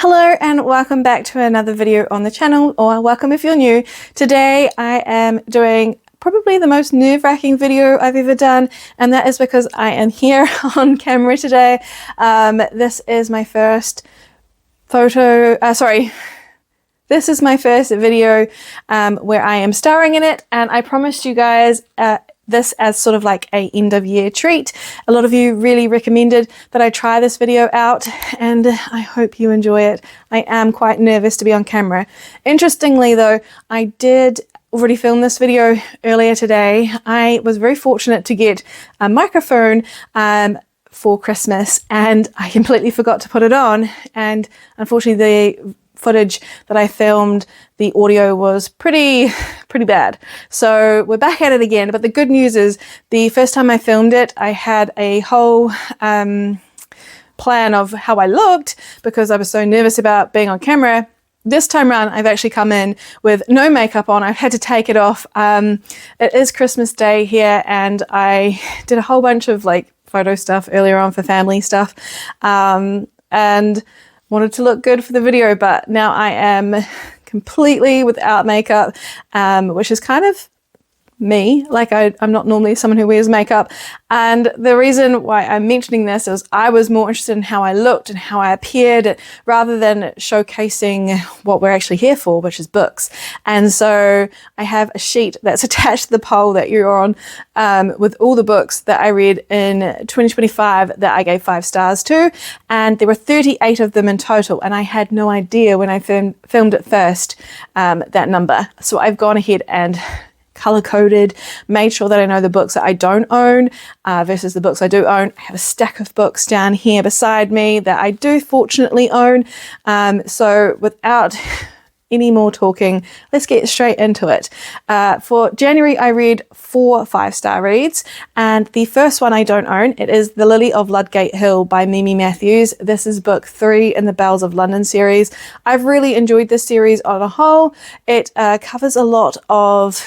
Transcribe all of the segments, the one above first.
Hello and welcome back to another video on the channel, or welcome if you're new. Today I am doing probably the most nerve-wracking video I've ever done, and that is because I am here on camera today. This is my first this is my first video where I am starring in it, and I promised you guys this as sort of like a end of year treat. A lot of you really recommended that I try this video out, and I hope you enjoy it. I am quite nervous to be on camera. Interestingly though, I did already film this video earlier today. I was very fortunate to get a microphone for Christmas, and I completely forgot to put it on, and unfortunately the footage that I filmed, the audio was pretty bad. So we're back at it again, but the good news is the first time I filmed it, I had a whole plan of how I looked because I was so nervous about being on camera. This time around, I've actually come in with no makeup on. I've had to take it off. It is Christmas Day here, and I did a whole bunch of like photo stuff earlier on for family stuff, and wanted to look good for the video, but now I am completely without makeup, which is kind of me. Like I'm not normally someone who wears makeup, and the reason why I'm mentioning this is I was more interested in how I looked and how I appeared rather than showcasing what we're actually here for, which is books. And so I have a sheet that's attached to the poll that you're on with all the books that I read in 2025 that I gave 5 stars to, and there were 38 of them in total, and I had no idea when I filmed it first that number. So I've gone ahead and color-coded, made sure that I know the books that I don't own versus the books I do own. I have a stack of books down here beside me that I do fortunately own. So without any more talking, let's get straight into it. For January, I read 4 5-star reads, and the first one I don't own. It is The Lily of Ludgate Hill by Mimi Matthews. This is book 3 in the Bells of London series. I've really enjoyed this series on a whole. It covers a lot of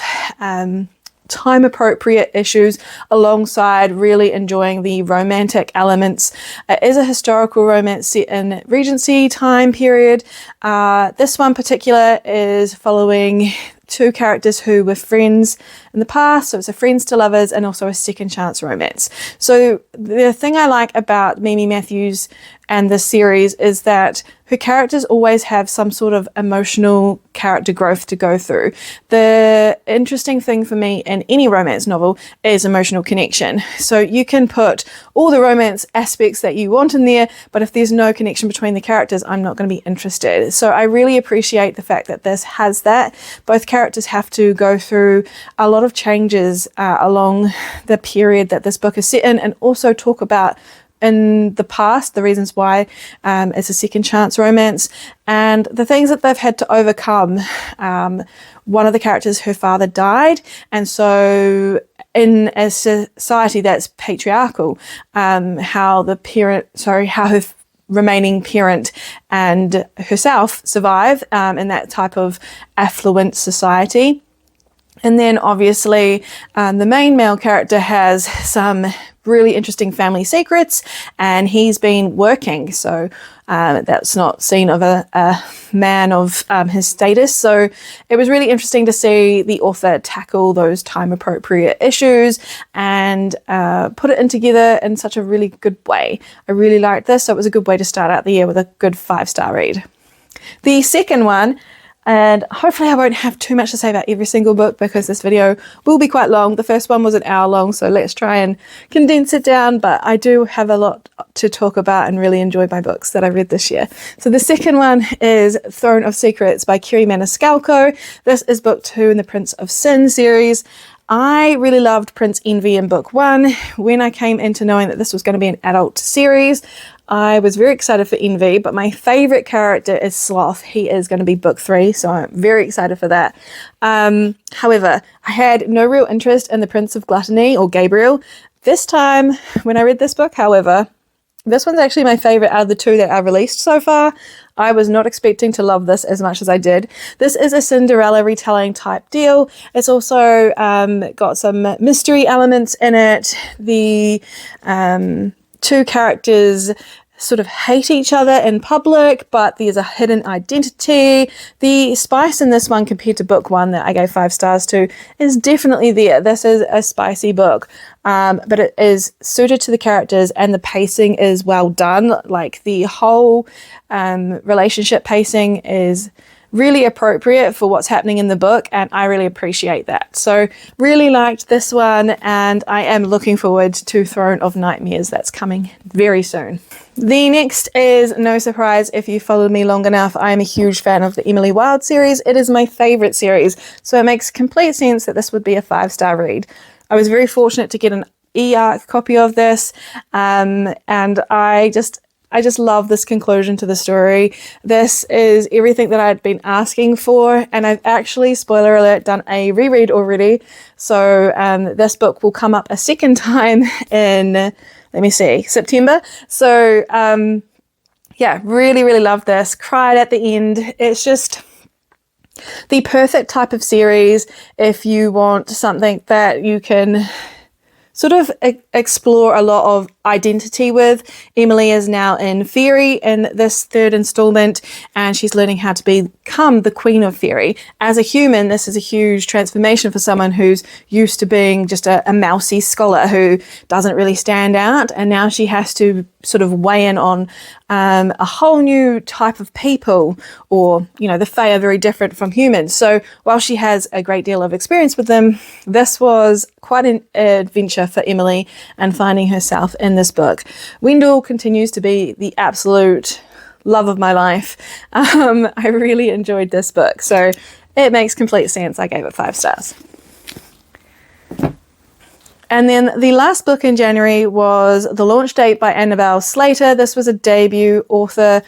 time-appropriate issues alongside really enjoying the romantic elements. It is a historical romance set in Regency time period. This one particular is following 2 characters who were friends in the past, so it's a friends to lovers and also a second chance romance. So the thing I like about Mimi Matthews and this series is that her characters always have some sort of emotional character growth to go through. The interesting thing for me in any romance novel is emotional connection. So you can put all the romance aspects that you want in there, but if there's no connection between the characters, I'm not going to be interested. So I really appreciate the fact that this has that. Both characters have to go through a lot of changes along the period that this book is set in, and also talk about in the past the reasons why it's a second chance romance and the things that they've had to overcome. One of the characters, her father died, and so in a society that's patriarchal, how her remaining parent and herself survive in that type of affluent society. And then obviously the main male character has some really interesting family secrets, and he's been working, so that's not seen of a man of his status. So it was really interesting to see the author tackle those time appropriate issues and put it in together in such a really good way. I really liked this, so it was a good way to start out the year with a good 5-star read. The second one, and hopefully I won't have too much to say about every single book because this video will be quite long. The first one was an hour long, so let's try and condense it down, but I do have a lot to talk about and really enjoy my books that I read this year. So the second one is Throne of Secrets by Kerri Maniscalco. This is book 2 in the Prince of Sin series. I really loved Prince Envy in book 1. When I came into knowing that this was going to be an adult series, I was very excited for Envy, but my favorite character is Sloth. He is going to be book 3, so I'm very excited for that. However, I had no real interest in the Prince of Gluttony, or Gabriel. This time, when I read this book, however, this one's actually my favorite out of the 2 that are released so far. I was not expecting to love this as much as I did. This is a Cinderella retelling type deal. It's also got some mystery elements in it. The 2 characters sort of hate each other in public, but there's a hidden identity. The spice in this one compared to book one that I gave 5 stars to is definitely there. This is a spicy book, but it is suited to the characters and the pacing is well done. Like the whole relationship pacing is really appropriate for what's happening in the book, and I really appreciate that. So really liked this one, and I am looking forward to Throne of Nightmares that's coming very soon. The next is no surprise if you followed me long enough. I am a huge fan of the Emily Wilde series. It is my favorite series, so it makes complete sense that this would be a 5-star read. I was very fortunate to get an e-arc copy of this, and I just love this conclusion to the story. This is everything that I'd been asking for, and I've actually, spoiler alert, done a reread already. So this book will come up a second time in, let me see, September. So yeah, really, really love this. Cried at the end. It's just the perfect type of series if you want something that you can sort of explore a lot of identity with. Emily is now in Fairy in this 3rd installment, and she's learning how to become the Queen of Fairy. As a human, this is a huge transformation for someone who's used to being just a mousy scholar who doesn't really stand out, and now she has to sort of weigh in on a whole new type of people, or, you know, the Fae are very different from humans. So while she has a great deal of experience with them, this was quite an adventure for Emily and finding herself in this book. Wendell continues to be the absolute love of my life. I really enjoyed this book, so it makes complete sense. I gave it 5 stars. And then the last book in January was The Launch Date by Annabelle Slater. This was a debut author.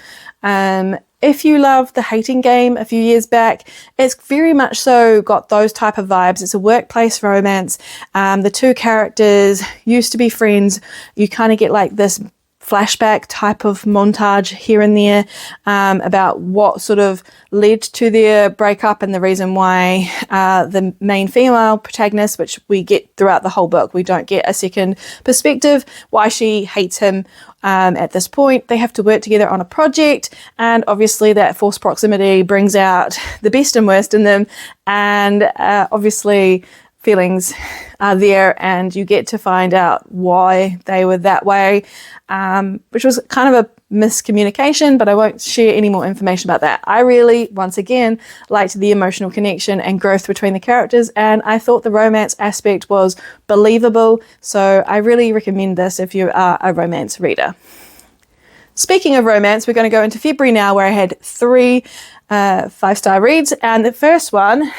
If you loved The Hating Game a few years back, it's very much so got those type of vibes. It's a workplace romance. The 2 characters used to be friends. You kind of get like this flashback type of montage here and there about what sort of led to their breakup and the reason why the main female protagonist, which we get throughout the whole book, we don't get a second perspective, why she hates him at this point. They have to work together on a project, and obviously that forced proximity brings out the best and worst in them, and obviously feelings are there, and you get to find out why they were that way, which was kind of a miscommunication, but I won't share any more information about that. I really, once again, liked the emotional connection and growth between the characters, and I thought the romance aspect was believable, so I really recommend this if you are a romance reader. Speaking of romance, we're going to go into February now, where I had 3 5-star reads, and the first one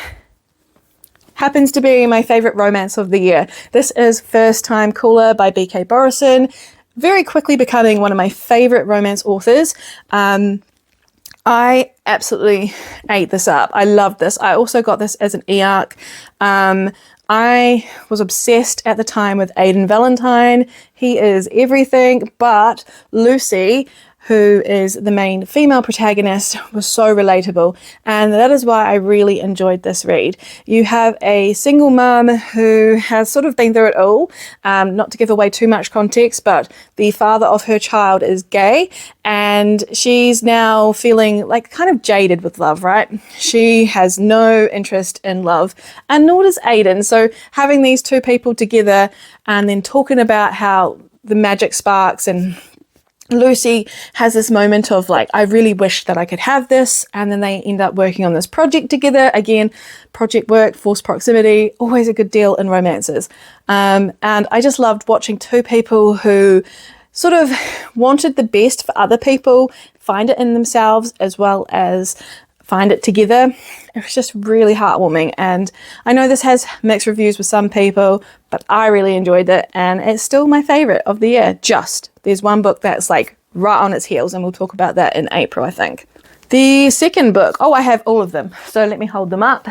happens to be my favorite romance of the year. This is First Time Caller by B.K. Borison, very quickly becoming one of my favorite romance authors. I absolutely ate this up. I loved this. I also got this as an e-arc. I was obsessed at the time with Aidan Valentine. He is everything, but Lucy, who is the main female protagonist, was so relatable, and that is why I really enjoyed this read. You have a single mum who has sort of been through it all, not to give away too much context, but the father of her child is gay, and she's now feeling like kind of jaded with love, right? She has no interest in love, and nor does Aidan. So having these 2 people together and then talking about how the magic sparks, and Lucy has this moment of like, I really wish that I could have this, and then they end up working on this project together. Again, project work, forced proximity, always a good deal in romances. And I just loved watching 2 people who sort of wanted the best for other people, find it in themselves as well as find it together. It was just really heartwarming, and I know this has mixed reviews with some people, but I really enjoyed it, and it's still my favorite of the year. There's one book that's like right on its heels, and we'll talk about that in April, I think. The second book, I have all of them, so let me hold them up.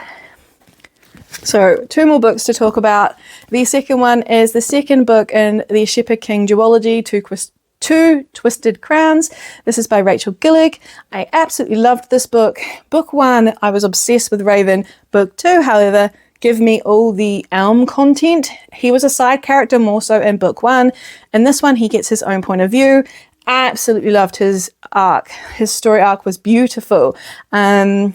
So 2 more books to talk about. The second one is the second book in the Shepherd King duology, Two Twisted Crowns. This is by Rachel Gillig. I absolutely loved this book. Book 1, I was obsessed with Raven. Book 2, however, give me all the Elm content. He was a side character more so in book 1. In this one, he gets his own point of view, absolutely loved his arc. His story arc was beautiful. He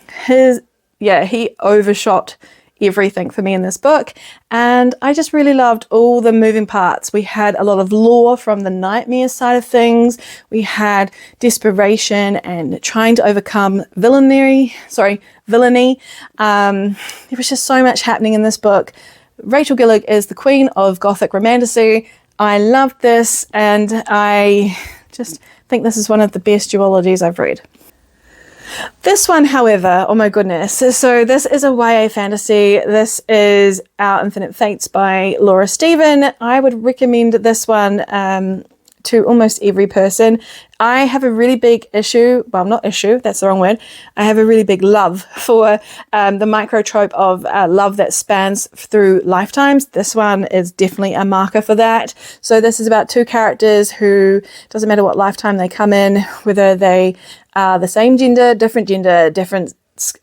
overshot everything for me in this book, and I just really loved all the moving parts. We had a lot of lore from the nightmare side of things. We had desperation and trying to overcome villainy. There was just so much happening in this book. Rachel Gillig is the queen of Gothic romantasy. I loved this, and I just think this is one of the best duologies I've read. This one, however, oh my goodness. So this is a YA fantasy. This is Our Infinite Fates by Laura Stephen. I would recommend this one to almost every person. I have a really big issue, well, not issue, that's the wrong word. I have a really big love for the microtrope of love that spans through lifetimes. This one is definitely a marker for that. So this is about two characters who, doesn't matter what lifetime they come in, whether they are the same gender, different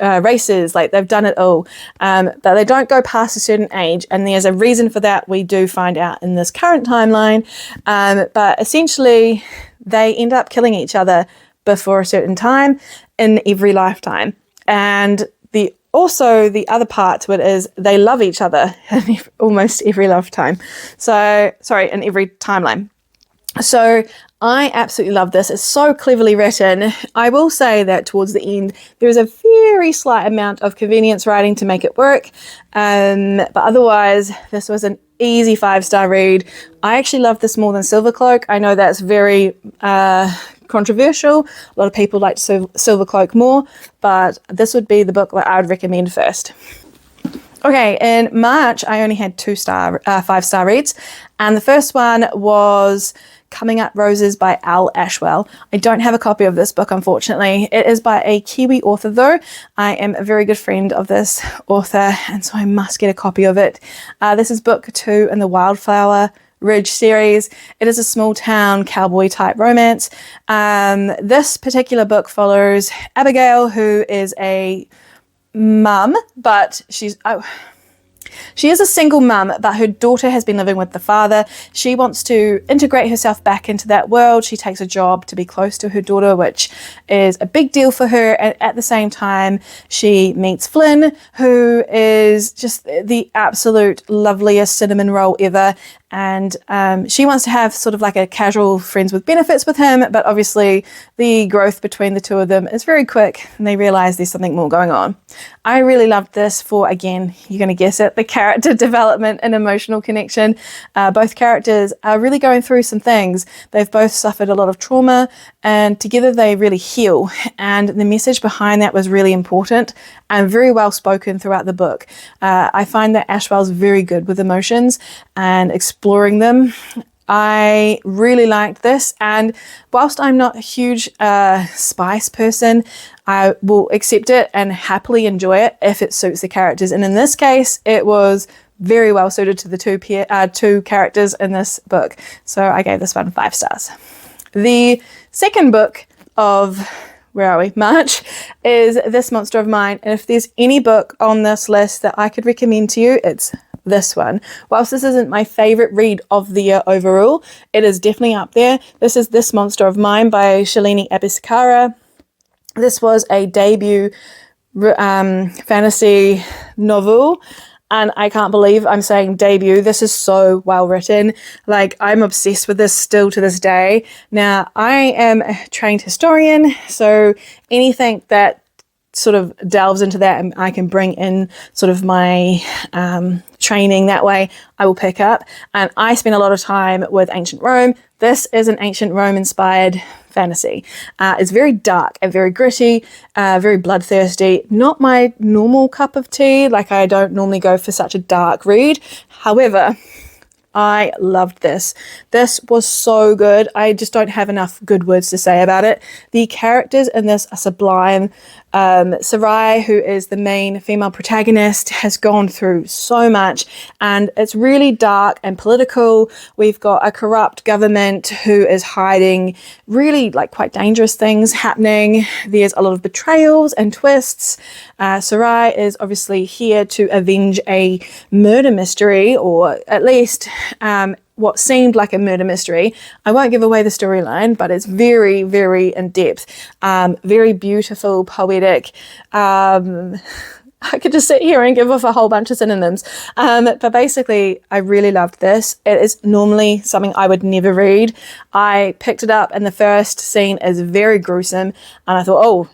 races, like they've done it all, but they don't go past a certain age, and there's a reason for that. We do find out in this current timeline, but essentially they end up killing each other before a certain time in every lifetime. And the other part to it is they love each other in almost every lifetime. In every timeline. So I absolutely love this. It's so cleverly written. I will say that towards the end, there is a very slight amount of convenience writing to make it work. But otherwise, this was an easy 5-star read. I actually love this more than Silvercloak. I know that's very controversial. A lot of people like Silvercloak more, but this would be the book that I would recommend first. Okay, in March, I only had 5-star reads, and the first one was Coming Up Roses by Al Ashwell. I don't have a copy of this book, unfortunately. It is by a Kiwi author, though. I am a very good friend of this author, and so I must get a copy of it. This is book 2 in the Wildflower Ridge series. It is a small town cowboy type romance. This particular book follows Abigail, who is a mum, but she is a single mum, but her daughter has been living with the father. She wants to integrate herself back into that world. She takes a job to be close to her daughter, which is a big deal for her. And at the same time, she meets Flynn, who is just the absolute loveliest cinnamon roll ever. And she wants to have sort of like a casual friends with benefits with him, but obviously the growth between the two of them is very quick, and they realize there's something more going on. I really loved this for, again, you're going to guess it, the character development and emotional connection. Both characters are really going through some things. They've both suffered a lot of trauma, and together they really heal. And the message behind that was really important and very well spoken throughout the book. I find that Ashwell's very good with emotions and exploring them. I really liked this, and whilst I'm not a huge spice person, I will accept it and happily enjoy it if it suits the characters. And in this case, it was very well suited to the two characters in this book. So I gave this one 5 stars. The second book of March is This Monster of Mine. And if there's any book on this list that I could recommend to you, it's this one. Whilst this isn't my favorite read of the year overall, it is definitely up there. This is This Monster of Mine by Shalini Abhisakara. This was a debut fantasy novel, and I can't believe I'm saying debut. This is so well written. Like, I'm obsessed with this still to this day. Now, I am a trained historian, so anything that sort of delves into that and I can bring in sort of my training that way, I will pick up. And I spent a lot of time with ancient Rome. This is an ancient Rome inspired fantasy. It's very dark and very gritty, very bloodthirsty. Not my normal cup of tea. Like, I don't normally go for such a dark read. However, I loved this. This was so good. I just don't have enough good words to say about it. The characters in this are sublime. Sarai, who is the main female protagonist, has gone through so much, and it's really dark and political. We've got a corrupt government who is hiding really like quite dangerous things happening. There's a lot of betrayals and twists. Sarai is obviously here to avenge a murder mystery, or at least what seemed like a murder mystery. I won't give away the storyline, but it's very, very in-depth, very beautiful, poetic. I could just sit here and give off a whole bunch of synonyms. But basically, I really loved this. It is normally something I would never read. I picked it up and the first scene is very gruesome. And I thought, oh,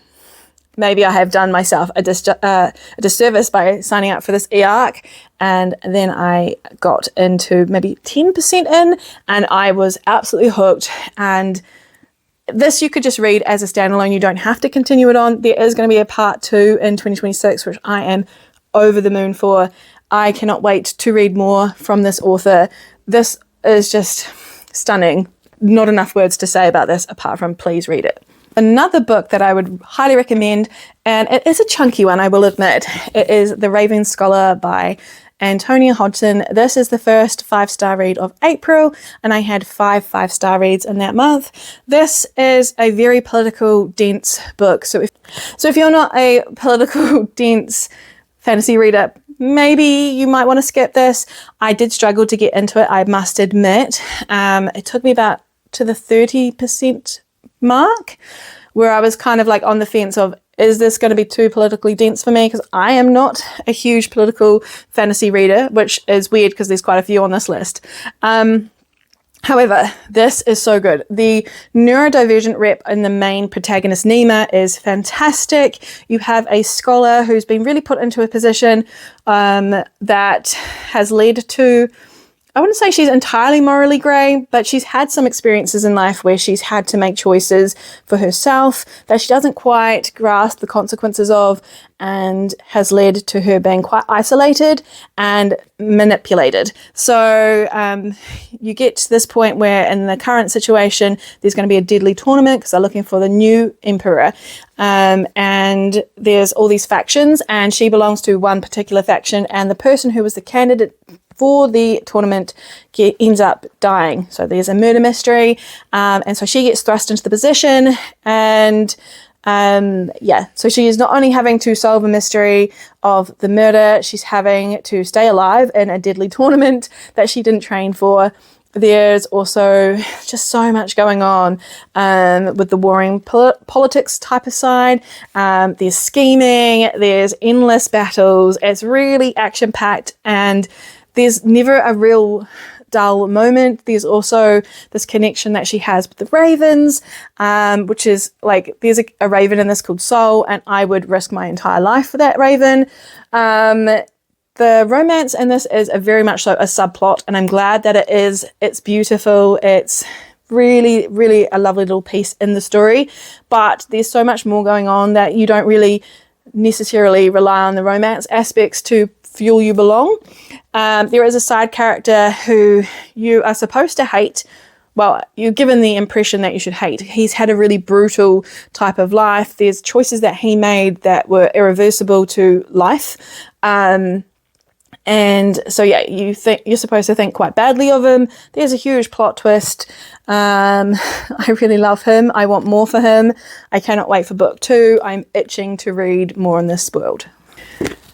maybe I have done myself a disservice by signing up for this e-arc. And then I got into maybe 10% in and I was absolutely hooked. And this you could just read as a standalone. You don't have to continue it on. There is going to be a part 2 in 2026, which I am over the moon for. I cannot wait to read more from this author. This is just stunning. Not enough words to say about this apart from please read it. Another book that I would highly recommend, and it is a chunky one, I will admit. It is The Raven Scholar by Antonia Hodgson. This is the first 5-star read of April, and I had 5 5-star reads in that month. This is a very political, dense book. So if you're not a political, dense fantasy reader, maybe you might want to skip this. I did struggle to get into it, I must admit. It took me about to the 30% mark, where I was kind of like on the fence of, is this going to be too politically dense for me? Because I am not a huge political fantasy reader, which is weird because there's quite a few on this list. However, this is so good. The neurodivergent rep in the main protagonist, Nima, is fantastic. You have a scholar who's been really put into a position that has led to, I wouldn't say she's entirely morally grey, but she's had some experiences in life where she's had to make choices for herself that she doesn't quite grasp the consequences of, and has led to her being quite isolated and manipulated. So you get to this point where in the current situation, there's going to be a deadly tournament because they're looking for the new emperor. And there's all these factions, and she belongs to one particular faction, and the person who was the candidate for the tournament ends up dying. So there's a murder mystery, and so she gets thrust into the position, and so she is not only having to solve a mystery of the murder, she's having to stay alive in a deadly tournament that she didn't train for. There's also just so much going on with the warring politics type of side. There's scheming, there's endless battles. It's really action-packed, and there's never a real dull moment. There's also this connection that she has with the ravens, which is like, there's a raven in this called Soul, and I would risk my entire life for that raven. The romance in this is very much so a subplot, and I'm glad that it is. It's beautiful. It's really, really a lovely little piece in the story, but there's so much more going on that you don't really necessarily rely on the romance aspects to fuel you belong. There is a side character who you are supposed to hate. Well, you're given the impression that you should hate. He's had a really brutal type of life. There's choices that he made that were irreversible to life. And so, yeah, you're supposed to think quite badly of him. There's a huge plot twist. I really love him. I want more for him. I cannot wait for book 2. I'm itching to read more in this world.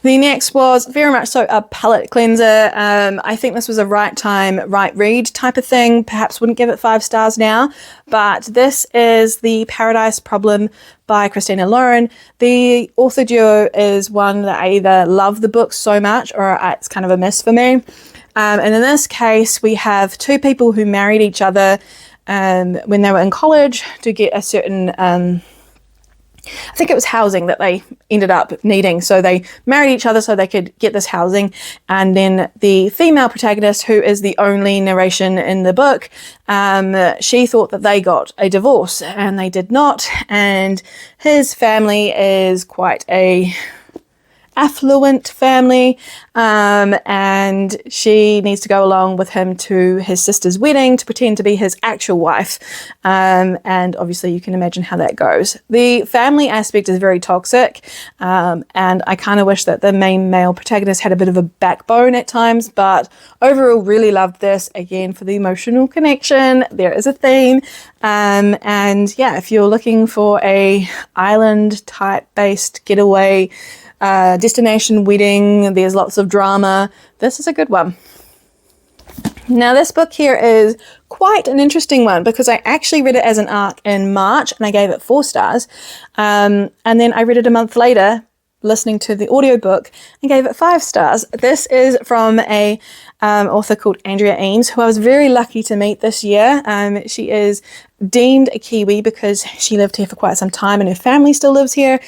The next was very much so a palate cleanser. I think this was a right time, right read type of thing. Perhaps wouldn't give it 5 stars now, but this is The Paradise Problem by Christina Lauren. The author duo is one that I either love the book so much or it's kind of a miss for me. And in this case, we have 2 people who married each other when they were in college to get a certain I think it was housing that they ended up needing. So they married each other so they could get this housing. And then the female protagonist, who is the only narration in the book, she thought that they got a divorce, and they did not. And his family is quite a affluent family, and she needs to go along with him to his sister's wedding to pretend to be his actual wife, and obviously you can imagine how that goes. The family aspect is very toxic, and I kind of wish that the main male protagonist had a bit of a backbone at times, but overall really loved this. Again, for the emotional connection, there is a theme, and yeah, if you're looking for a island type based getaway destination wedding, there's lots of drama, this is a good one. Now this book here is quite an interesting one because I actually read it as an ARC in March and I gave it 4 stars. And then I read it a month later, listening to the audiobook, and gave it 5 stars. This is from a author called Andrea Eames, who I was very lucky to meet this year. She is deemed a Kiwi because she lived here for quite some time and her family still lives here.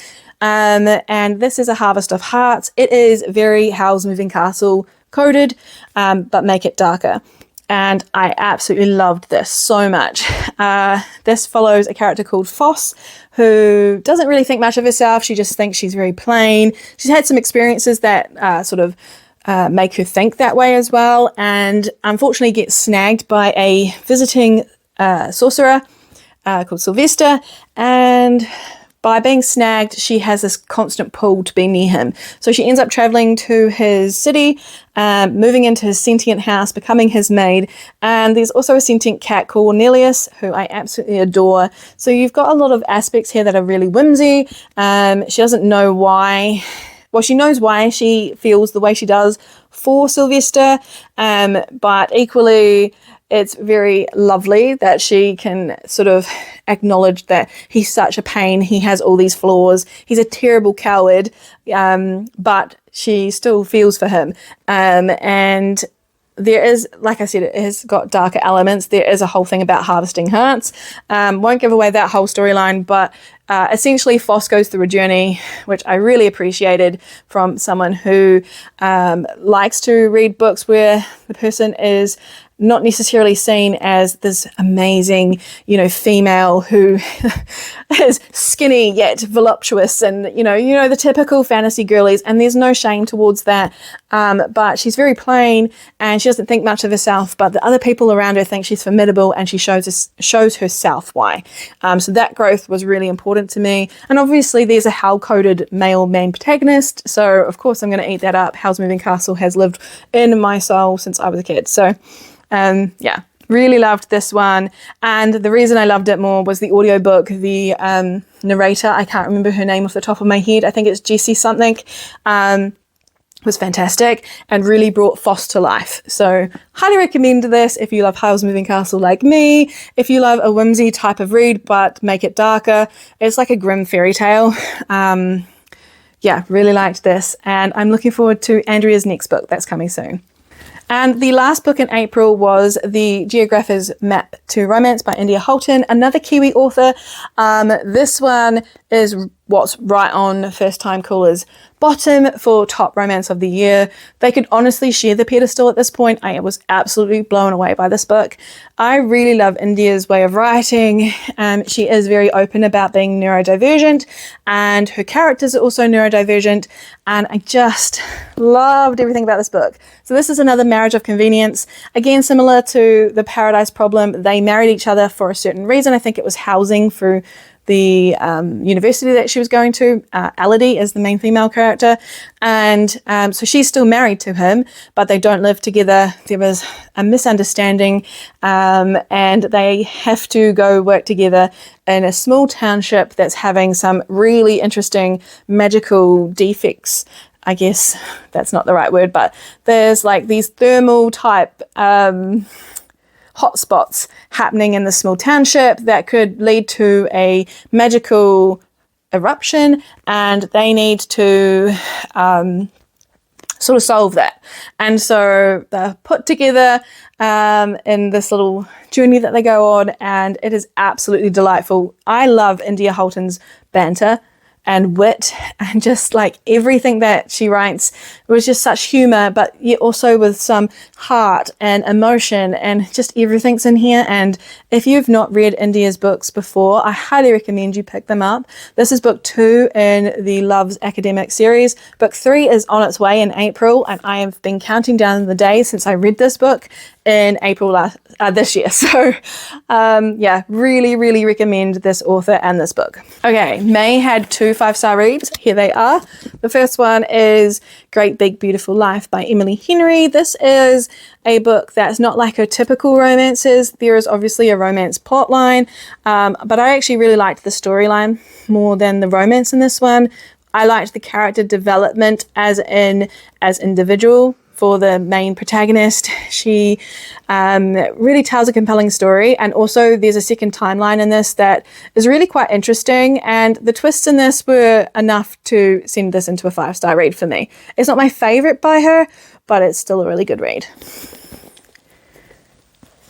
And this is A Harvest of Hearts. It is very Howl's Moving Castle coded, but make it darker. And I absolutely loved this so much. This follows a character called Foss, who doesn't really think much of herself. She just thinks she's very plain. She's had some experiences that sort of make her think that way as well. And unfortunately gets snagged by a visiting sorcerer called Sylvester. And by being snagged, she has this constant pull to be near him. So she ends up traveling to his city, moving into his sentient house, becoming his maid. And there's also a sentient cat called Cornelius, who I absolutely adore. So you've got a lot of aspects here that are really whimsy. She doesn't know why. Well, she knows why she feels the way she does for Sylvester, but equally, it's very lovely that she can sort of acknowledge that he's such a pain. He has all these flaws. He's a terrible coward, but she still feels for him. And there is, like I said, it has got darker elements. There is a whole thing about harvesting hearts. Won't give away that whole storyline, but essentially Foss goes through a journey, which I really appreciated from someone who likes to read books where the person is not necessarily seen as this amazing, female who is skinny yet voluptuous and, the typical fantasy girlies, and there's no shame towards that. But she's very plain and she doesn't think much of herself, but the other people around her think she's formidable and she shows herself why. So that growth was really important to me. And obviously there's a Howl-coded male main protagonist. So of course I'm going to eat that up. Howl's Moving Castle has lived in my soul since I was a kid. So yeah, really loved this one. And the reason I loved it more was the audiobook. The narrator, I can't remember her name off the top of my head. I think it's Jessie something, was fantastic and really brought Foss to life. So highly recommend this if you love Howl's Moving Castle like me. If you love a whimsy type of read, but make it darker. It's like a grim fairy tale. Yeah, really liked this. And I'm looking forward to Andrea's next book that's coming soon. And the last book in April was the Geographer's Map to Romance by India Holton, another Kiwi author. This one is what's right on First Time Caller's bottom for top romance of the year. They could honestly share the pedestal at this point. I was absolutely blown away by this book. I really love India's way of writing. She is very open about being neurodivergent and her characters are also neurodivergent. And I just loved everything about this book. So this is another marriage of convenience. Again, similar to the Paradise Problem, they married each other for a certain reason. I think it was housing through the university that she was going to. Elodie is the main female character. And so she's still married to him, but they don't live together. There was a misunderstanding and they have to go work together in a small township that's having some really interesting magical defects. I guess that's not the right word, but there's like these thermal type hotspots happening in the small township that could lead to a magical eruption, and they need to sort of solve that. And so they're put together in this little journey that they go on, and it is absolutely delightful. I love India Holton's banter and wit and just like everything that she writes. It was just such humor, but yet also with some heart and emotion, and just everything's in here. And if you've not read India's books before, I highly recommend you pick them up. This is book 2 in the Love's Academic series. Book 3 is on its way in April, and I have been counting down the days since I read this book in April this year. So yeah, really recommend this author and this book. Okay, May had 2 5-star reads. Here they are. The first one is Great Big Beautiful Life by Emily Henry. This is a book that's not like her typical romances. There is obviously a romance plotline, but I actually really liked the storyline more than the romance in this one. I liked the character development as individual for the main protagonist. She really tells a compelling story, and also there's a second timeline in this that is really quite interesting, and the twists in this were enough to send this into a 5-star read for me. It's not my favourite by her, but it's still a really good read.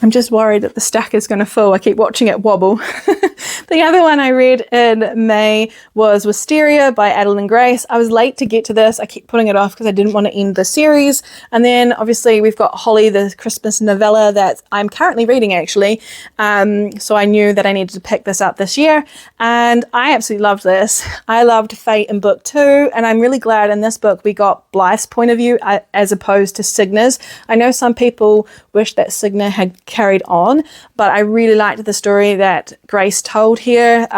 I'm just worried that the stack is going to fall. I keep watching it wobble. The other one I read in May was Wisteria by Adeline Grace. I was late to get to this. I keep putting it off because I didn't want to end the series. And then obviously we've got Holly, the Christmas novella that I'm currently reading actually. So I knew that I needed to pick this up this year. And I absolutely loved this. I loved Fate in book 2. And I'm really glad in this book we got Blythe's point of view as opposed to Cygna's. I know some people wish that Cygna had carried on, but I really liked the story that Grace told here.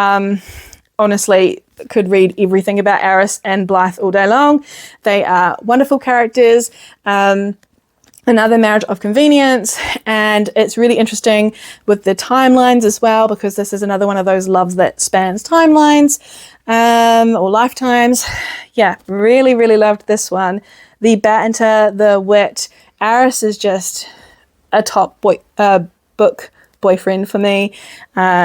Honestly, could read everything about Aris and Blythe all day long. They are wonderful characters. Another marriage of convenience, and it's really interesting with the timelines as well, because this is another one of those loves that spans timelines or lifetimes. Yeah, really, really loved this one. The banter, the wit. Aris is just a top book boyfriend for me.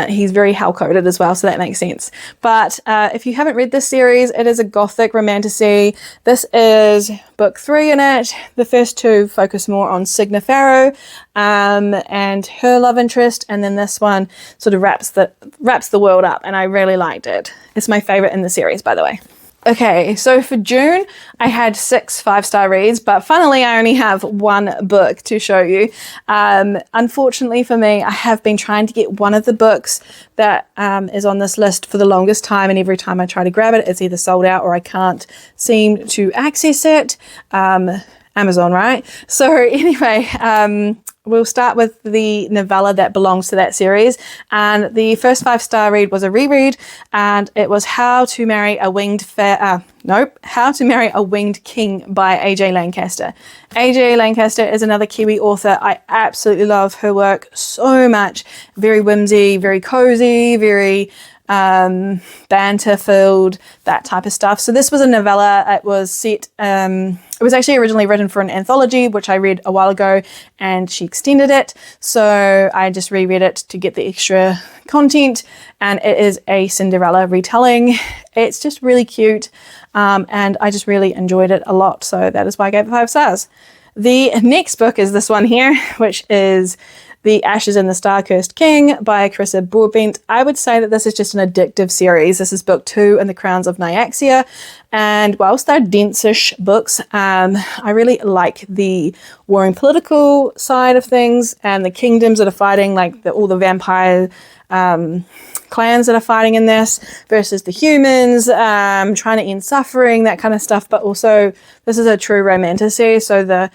He's very Howl-coded as well, so that makes sense. But if you haven't read this series, it is a gothic romantasy. This is book 3 in it. The first 2 focus more on Cygna Farrow and her love interest, and then this one sort of wraps the world up, and I really liked it. It's my favorite in the series, by the way. Okay, so for June, I had 6 5-star reads, but funnily I only have 1 book to show you. Unfortunately for me, I have been trying to get one of the books that is on this list for the longest time, and every time I try to grab it, it's either sold out or I can't seem to access it. Amazon, right? So anyway, we'll start with the novella that belongs to that series, and the first 5-star read was a reread, and it was How to Marry a Winged King by AJ Lancaster. AJ Lancaster is another Kiwi author. I absolutely love her work so much. Very whimsy, very cozy, very banter filled, that type of stuff. So this was a novella. It was set, it was actually originally written for an anthology, which I read a while ago, and she extended it. So I just reread it to get the extra content, and it is a Cinderella retelling. It's just really cute, and I just really enjoyed it a lot. So that is why I gave it 5 stars. The next book is this one here, which is The Ashes in the Star-Cursed King by 𝓐𝓯𝓯𝓲𝓵𝓲𝓪𝓽𝓮 𝓛𝓲𝓷𝓴𝓼. I would say that this is just an addictive series. This is book 2 in the Crowns of Nyaxia, and whilst they're dense-ish books, I really like the warring political side of things and the kingdoms that are fighting, like all the vampire clans that are fighting in this versus the humans, trying to end suffering, that kind of stuff. But also, this is a true romantasy, so the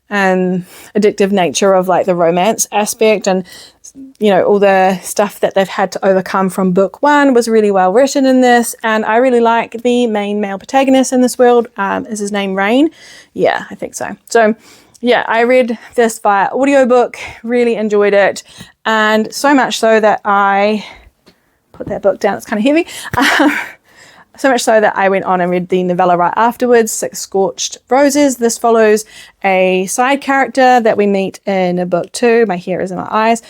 addictive nature of like the romance aspect and all the stuff that they've had to overcome from book 1 was really well written in this, and I really like the main male protagonist in this world. Is his name Rain? Yeah, I think so. So yeah, I read this via audiobook, really enjoyed it, and so much so that I put that book down. It's kind of heavy. So much so that I went on and read the novella right afterwards, Sorched Roses. This follows a side character that we meet in book 2. My hair is in my eyes.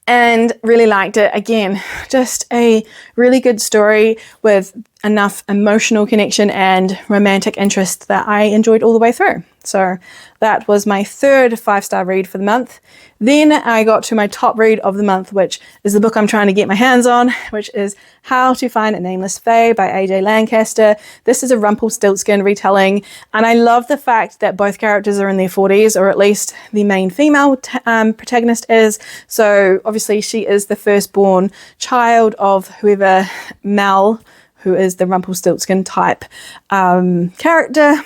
And really liked it. Again, just a really good story with enough emotional connection and romantic interest that I enjoyed all the way through. So that was my third 5-star read for the month. Then I got to my top read of the month, which is the book I'm trying to get my hands on, which is How to Find a Nameless Fae by AJ Lancaster. This is a Rumpelstiltskin retelling, and I love the fact that both characters are in their 40s, or at least the main female protagonist is. So obviously she is the firstborn child of whoever Mel, who is the Rumpelstiltskin type character,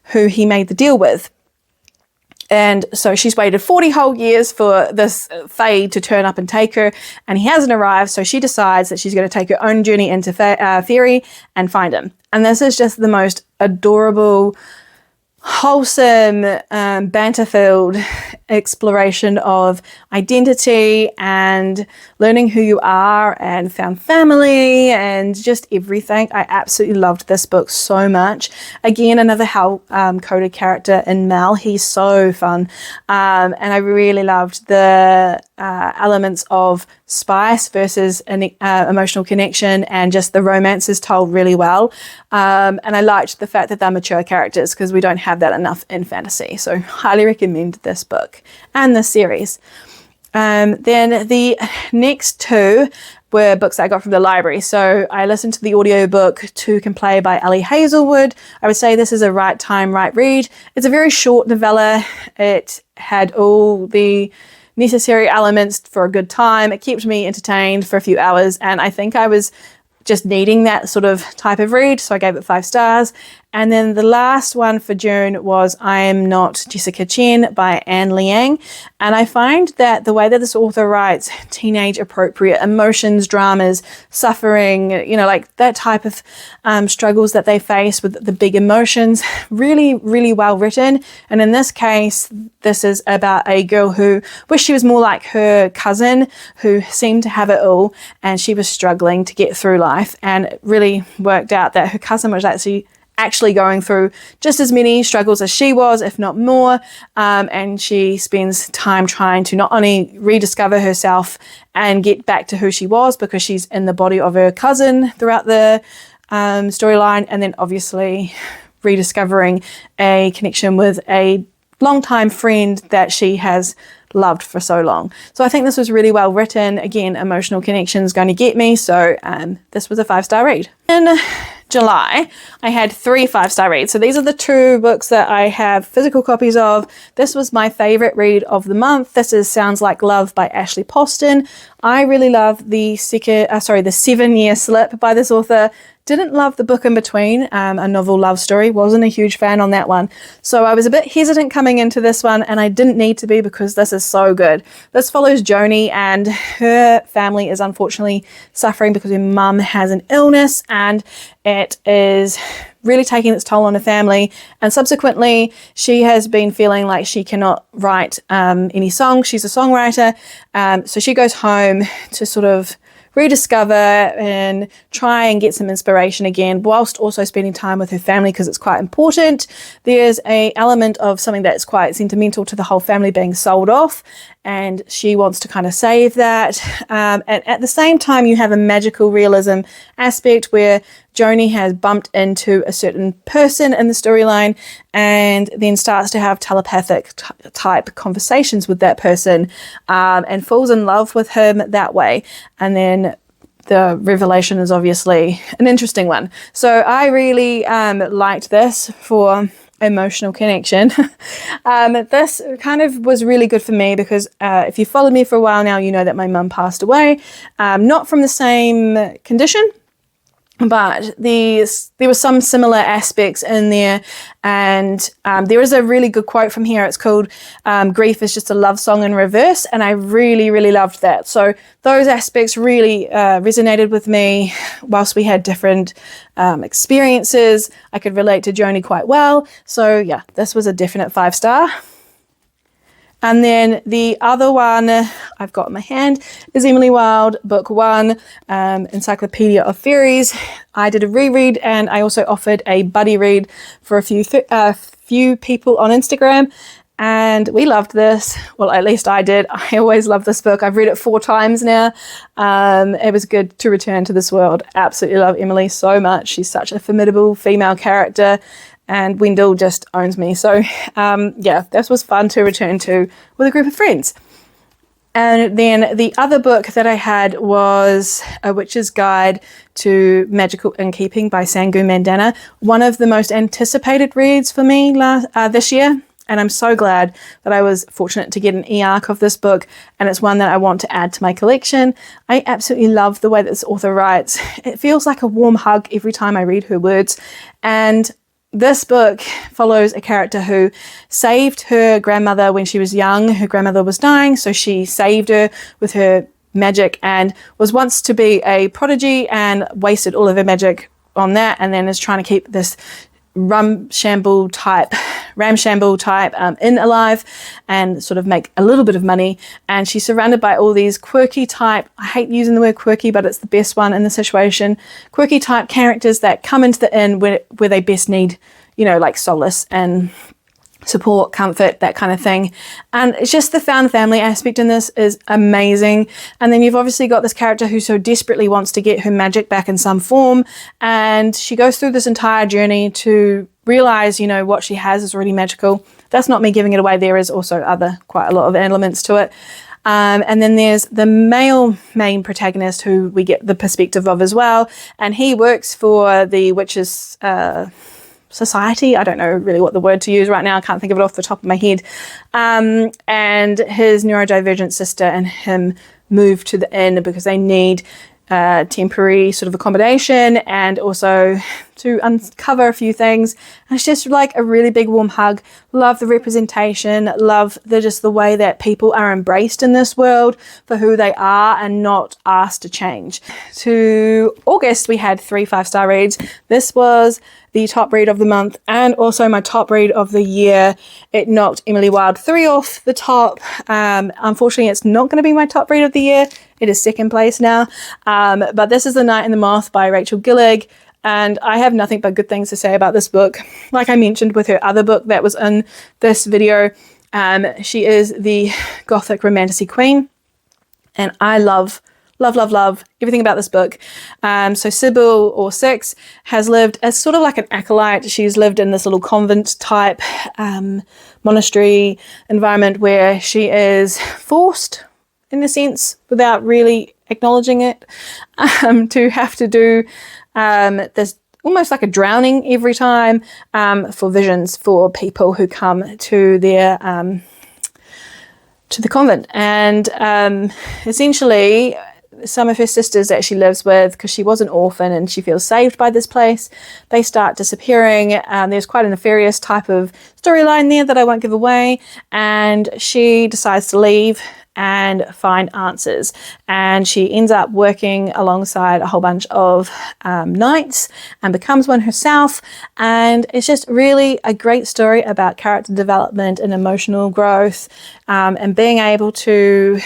who he made the deal with. And so she's waited 40 whole years for this Fae to turn up and take her, and he hasn't arrived, so she decides that she's going to take her own journey into Faerie and find him. And this is just the most adorable, wholesome, banter-filled exploration of identity and learning who you are and found family and just everything. I absolutely loved this book so much. Again, another Howl coded character in Mel. He's so fun. And I really loved the elements of spice versus an emotional connection, and just the romance is told really well. And I liked the fact that they're mature characters because we don't have that enough in fantasy. So highly recommend this book and this series. Then the next two were books I got from the library. So I listened to the audiobook Two Can Play by Ali Hazelwood. I would say this is a right time, right read. It's a very short novella. It had all the necessary elements for a good time. It kept me entertained for a few hours, and I think I was just needing that sort of type of read, so I gave it 5 stars. And then the last one for June was I Am Not Jessica Chen by Anne Liang. And I find that the way that this author writes teenage appropriate emotions, dramas, suffering, you know, like that type of struggles that they face with the big emotions, really, really well written. And in this case, this is about a girl who wished she was more like her cousin, who seemed to have it all, and she was struggling to get through life. And it really worked out that her cousin was actually going through just as many struggles as she was, if not more, and she spends time trying to not only rediscover herself and get back to who she was, because she's in the body of her cousin throughout the storyline, and then obviously rediscovering a connection with a longtime friend that she has loved for so long. So I think this was really well written. Again, emotional connection is going to get me, so this was a 5-star read. In July, I had 3 5-star reads. So these are the 2 books that I have physical copies of. This was my favorite read of the month. This is Sounds Like Love by Ashley Poston. I really love the 7-Year Slip by this author. Didn't love the book in between, a novel love story. Wasn't a huge fan on that one. So I was a bit hesitant coming into this one, and I didn't need to be because this is so good. This follows Joni, and her family is unfortunately suffering because her mum has an illness, and it is really taking its toll on her family. And subsequently, she has been feeling like she cannot write any songs. She's a songwriter. So she goes home to sort of rediscover and try and get some inspiration again, whilst also spending time with her family because it's quite important. There's an element of something that's quite sentimental to the whole family being sold off, and she wants to kind of save that. And at the same time, you have a magical realism aspect where Joni has bumped into a certain person in the storyline and then starts to have telepathic type conversations with that person, and falls in love with him that way. And then the revelation is obviously an interesting one. So I really liked this for emotional connection. This kind of was really good for me because if you followed me for a while now, you know that my mum passed away, not from the same condition, but there were some similar aspects in there. And there is a really good quote from here. It's called Grief is Just a Love Song in Reverse. And I really, really loved that. So those aspects really resonated with me. Whilst we had different experiences, I could relate to Joni quite well. So yeah, this was a definite 5-star. And then the other one I've got in my hand is Emily Wilde, Book 1, Encyclopaedia of Faeries. I did a reread, and I also offered a buddy read for a few people on Instagram, and we loved this. Well, at least I did. I always love this book. I've read it 4 times now. It was good to return to this world. Absolutely love Emily so much. She's such a formidable female character. And Wendell just owns me. So yeah, this was fun to return to with a group of friends. And then the other book that I had was A Witch's Guide to Magical Innkeeping by Sangu Mandana. One of the most anticipated reads for me this year. And I'm so glad that I was fortunate to get an e-arc of this book, and it's one that I want to add to my collection. I absolutely love the way that this author writes. It feels like a warm hug every time I read her words. And this book follows a character who saved her grandmother when she was young. Her grandmother was dying, so she saved her with her magic and was once to be a prodigy and wasted all of her magic on that, and then is trying to keep this ramshamble type in alive and sort of make a little bit of money. And she's surrounded by all these quirky type, I hate using the word quirky, but it's the best one in the situation, quirky type characters that come into the inn where they best need, you know, like solace and support, comfort, that kind of thing. And it's just the found family aspect in this is amazing. And then you've obviously got this character who so desperately wants to get her magic back in some form, and she goes through this entire journey to realize, you know, what she has is really magical. That's not me giving it away. There is also quite a lot of elements to it. And then there's the male main protagonist who we get the perspective of as well. And he works for the witches' society. I don't know really what the word to use right now. I can't think of it off the top of my head. And his neurodivergent sister and him move to the inn because they need temporary sort of accommodation and also to uncover a few things. And it's just like a really big warm hug. Love the representation, love just the way that people are embraced in this world for who they are and not asked to change. To August, we had 3 5-star reads. This was the top read of the month and also my top read of the year. It knocked Emily Wilde 3 off the top. Unfortunately, it's not going to be my top read of the year. It is second place now. But this is The Night in the Moth by Rachel Gillig. And I have nothing but good things to say about this book. Like I mentioned with her other book that was in this video, she is the Gothic romantasy queen. And I love everything about this book. So Sybil, or Six, has lived as sort of like an acolyte. She's lived in this little convent type monastery environment where she is forced, in a sense, without really acknowledging it, to have to do this almost like a drowning every time for visions for people who come to their to the convent. And essentially some of her sisters that she lives with, because she was an orphan and she feels saved by this place, they start disappearing. There's quite a nefarious type of storyline there that I won't give away, and she decides to leave and find answers, and she ends up working alongside a whole bunch of knights and becomes one herself. And it's just really a great story about character development and emotional growth, and being able to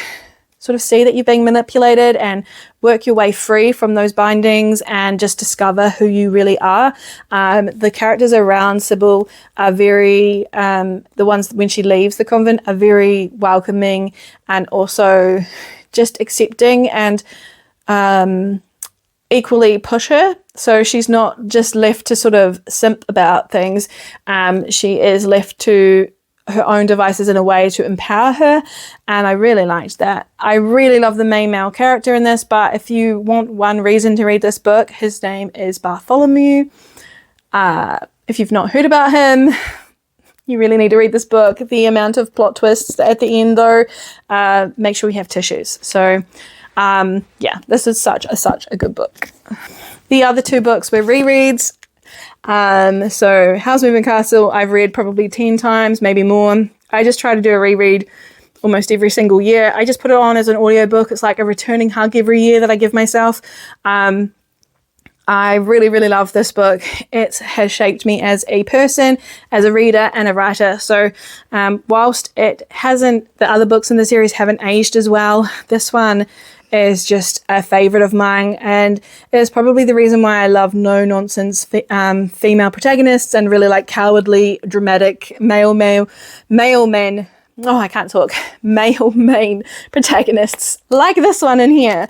sort of see that you're being manipulated and work your way free from those bindings and just discover who you really are. The characters around Sybil are very, the ones when she leaves the convent are very welcoming and also just accepting and equally push her. So she's not just left to sort of simp about things. She is left to her own devices in a way to empower her, and I really liked that. I really love the main male character in this, but if you want one reason to read this book, his name is Bartholomew. If you've not heard about him, you really need to read this book. The amount of plot twists at the end, though, make sure you have tissues. So yeah, this is such a good book. The other 2 books were rereads. So Howl's Moving Castle, I've read probably 10 times, maybe more. I just try to do a reread almost every single year. I just put it on as an audiobook. It's like a returning hug every year that I give myself. I really love this book. It has shaped me as a person, as a reader and a writer. So whilst the other books in the series haven't aged as well, this one is just a favourite of mine, and it is probably the reason why I love no-nonsense female protagonists and really like cowardly, dramatic male main protagonists like this one in here.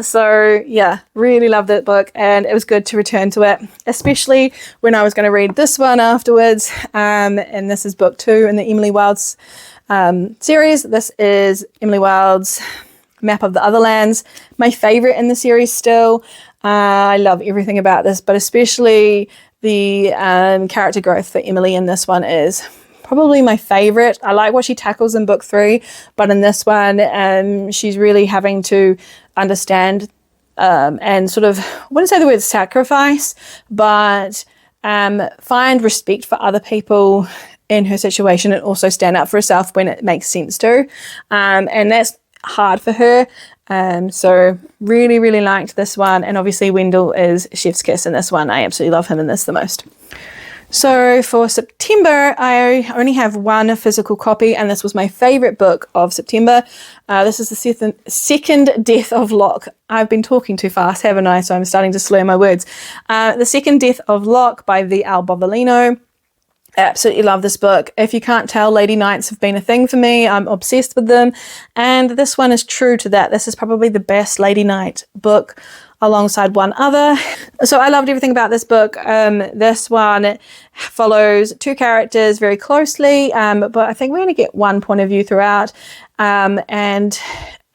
So yeah, really love that book, and it was good to return to it, especially when I was going to read this one afterwards. And this is book 2 in the Emily Wilde's series. This is Emily Wilde's Map of the Otherlands, my favorite in the series still. I love everything about this, but especially the character growth for Emily in this one is probably my favorite. I like what she tackles in book 3, but in this one, she's really having to understand and sort of, I wouldn't say the word sacrifice, but find respect for other people in her situation and also stand up for herself when it makes sense to. And that's hard for her. So really liked this one, and obviously Wendell is chef's kiss in this one. I absolutely love him in this the most. So for September, I only have one physical copy, and this was my favourite book of September. This is the second death of Locke. I've been talking too fast, haven't I? So I'm starting to slur my words. The Second Death of Locke by 𝓬𝓷 𝓕𝓲𝓼. Absolutely love this book. If you can't tell, Lady Knights have been a thing for me. I'm obsessed with them, and this one is true to that. This is probably the best Lady Knight book alongside one other. So I loved everything about this book. This one follows two characters very closely, but I think we only get one point of view throughout, and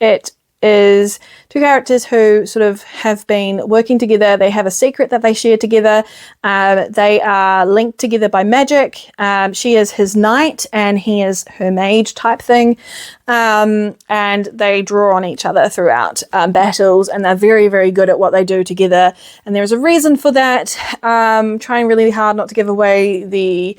it is two characters who sort of have been working together. They have a secret that they share together. They are linked together by magic. She is his knight and he is her mage type thing. And they draw on each other throughout battles, and they're very, very good at what they do together. And there's a reason for that. Trying really hard not to give away the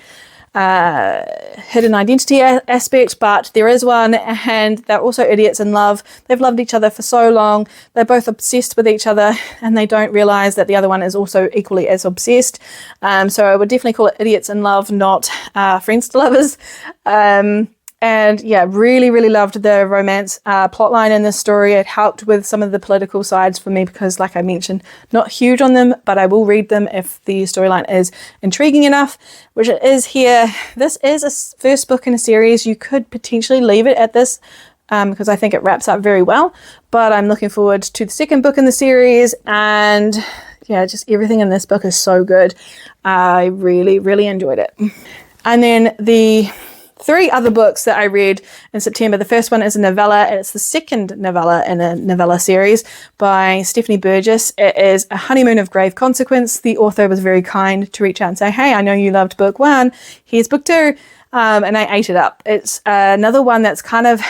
hidden identity aspect, but there is one, and they're also idiots in love. They've loved each other for so long. They're both obsessed with each other, and they don't realize that the other one is also equally as obsessed. So I would definitely call it idiots in love, not friends to lovers. And yeah, really, really loved the romance plotline in this story. It helped with some of the political sides for me because, like I mentioned, not huge on them, but I will read them if the storyline is intriguing enough, which it is here. This is a first book in a series. You could potentially leave it at this because I think it wraps up very well, but I'm looking forward to the second book in the series, and yeah, just everything in this book is so good. I really, really enjoyed it. And then the three other books that I read in September. The first one is a novella, and it's the second novella in a novella series by Stephanie Burgess. It is A Honeymoon of Grave Consequence. The author was very kind to reach out and say, hey, I know you loved book one, here's book two, and I ate it up. It's another one that's kind of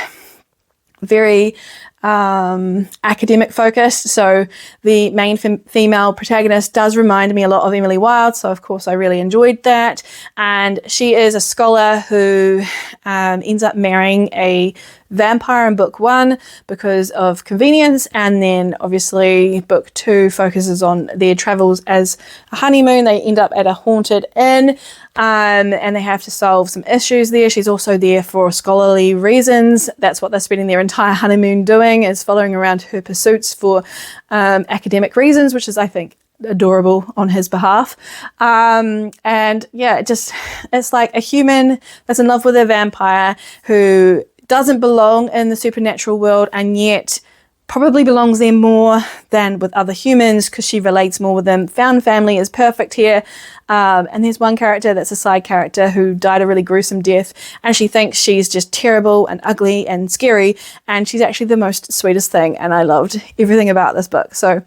very academic focused. So the main female protagonist does remind me a lot of Emily Wilde. So of course I really enjoyed that. And she is a scholar who ends up marrying a vampire in book one because of convenience, and then obviously book two focuses on their travels as a honeymoon. They end up at a haunted inn, and they have to solve some issues there. She's also there for scholarly reasons. That's what they're spending their entire honeymoon doing, is following around her pursuits for academic reasons, which is, I think, adorable on his behalf. And yeah, it's like a human that's in love with a vampire who doesn't belong in the supernatural world, and yet probably belongs there more than with other humans because she relates more with them. Found family is perfect here. And there's one character that's a side character who died a really gruesome death, and she thinks she's just terrible and ugly and scary, and she's actually the most sweetest thing, and I loved everything about this book. So